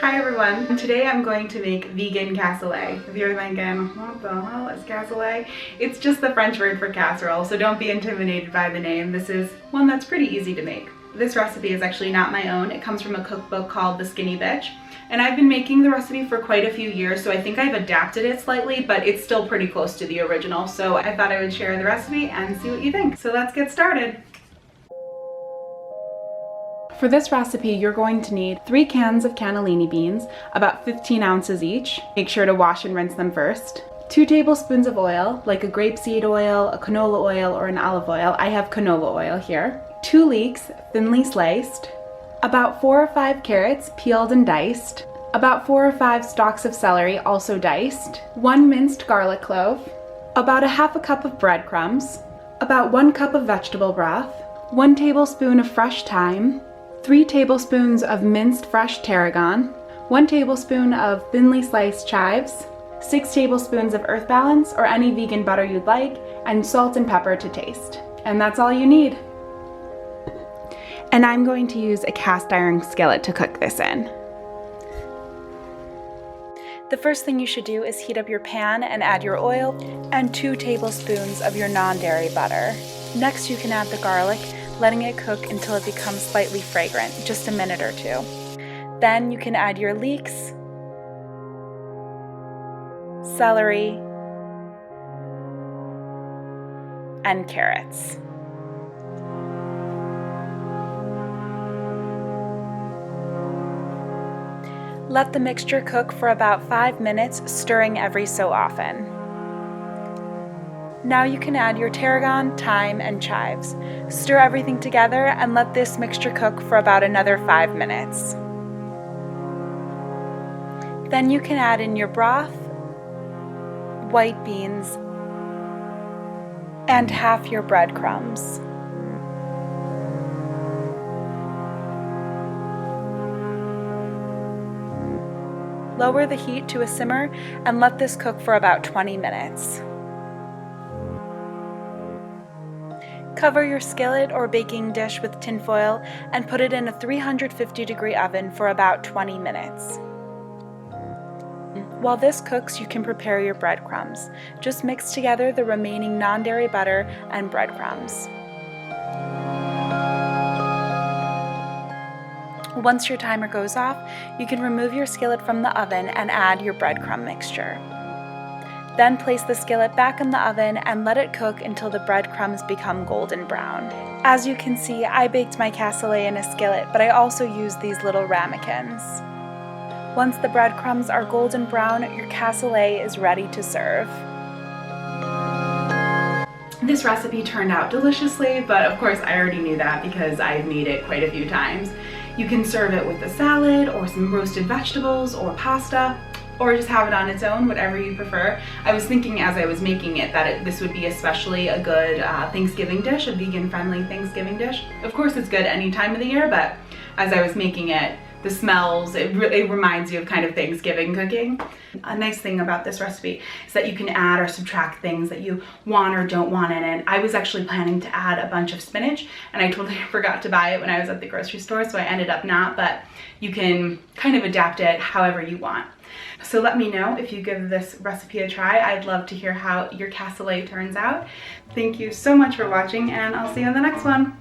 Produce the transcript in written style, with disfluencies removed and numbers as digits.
Hi everyone, today I'm going to make vegan cassoulet. If you're thinking, what the hell is cassoulet? It's just the French word for casserole, so don't be intimidated by the name. This is one that's pretty easy to make. This recipe is actually not my own. It comes from a cookbook called The Skinny Bitch. And I've been making the recipe for quite a few years, so I think I've adapted it slightly, but it's still pretty close to the original. So I thought I would share the recipe and see what you think. So let's get started. For this recipe, you're going to need 3 cans of cannellini beans, about 15 ounces each. Make sure to wash and rinse them first. 2 tablespoons of oil, like a grapeseed oil, a canola oil, or an olive oil. I have canola oil here. 2 leeks, thinly sliced. About 4 or 5 carrots, peeled and diced. About 4 or 5 stalks of celery, also diced. 1 minced garlic clove. About 1/2 cup of breadcrumbs. About 1 cup of vegetable broth. 1 tablespoon of fresh thyme. 3 tablespoons of minced fresh tarragon, 1 tablespoon of thinly sliced chives, 6 tablespoons of earth balance or any vegan butter you'd like, and salt and pepper to taste. And that's all you need. And I'm going to use a cast iron skillet to cook this in. The first thing you should do is heat up your pan and add your oil and 2 tablespoons of your non-dairy butter. Next you can add the garlic, letting it cook until it becomes slightly fragrant, just a minute or 2. Then you can add your leeks, celery, and carrots. Let the mixture cook for about 5 minutes, stirring every so often. Now you can add your tarragon, thyme, and chives. Stir everything together and let this mixture cook for about another 5 minutes. Then you can add in your broth, white beans, and half your breadcrumbs. Lower the heat to a simmer and let this cook for about 20 minutes. Cover your skillet or baking dish with tinfoil and put it in a 350-degree oven for about 20 minutes. While this cooks, you can prepare your breadcrumbs. Just mix together the remaining non-dairy butter and breadcrumbs. Once your timer goes off, you can remove your skillet from the oven and add your breadcrumb mixture. Then place the skillet back in the oven and let it cook until the breadcrumbs become golden brown. As you can see, I baked my cassoulet in a skillet, but I also used these little ramekins. Once the breadcrumbs are golden brown, your cassoulet is ready to serve. This recipe turned out deliciously, but of course I already knew that because I've made it quite a few times. You can serve it with a salad or some roasted vegetables or pasta, or just have it on its own, whatever you prefer. I was thinking as I was making it that this would be especially a good Thanksgiving dish, a vegan-friendly Thanksgiving dish. Of course it's good any time of the year, but as I was making it, the smells, it reminds you of kind of Thanksgiving cooking. A nice thing about this recipe is that you can add or subtract things that you want or don't want in it. I was actually planning to add a bunch of spinach and I totally forgot to buy it when I was at the grocery store, so I ended up not, but you can kind of adapt it however you want. So let me know if you give this recipe a try. I'd love to hear how your cassoulet turns out. Thank you so much for watching and I'll see you in the next one.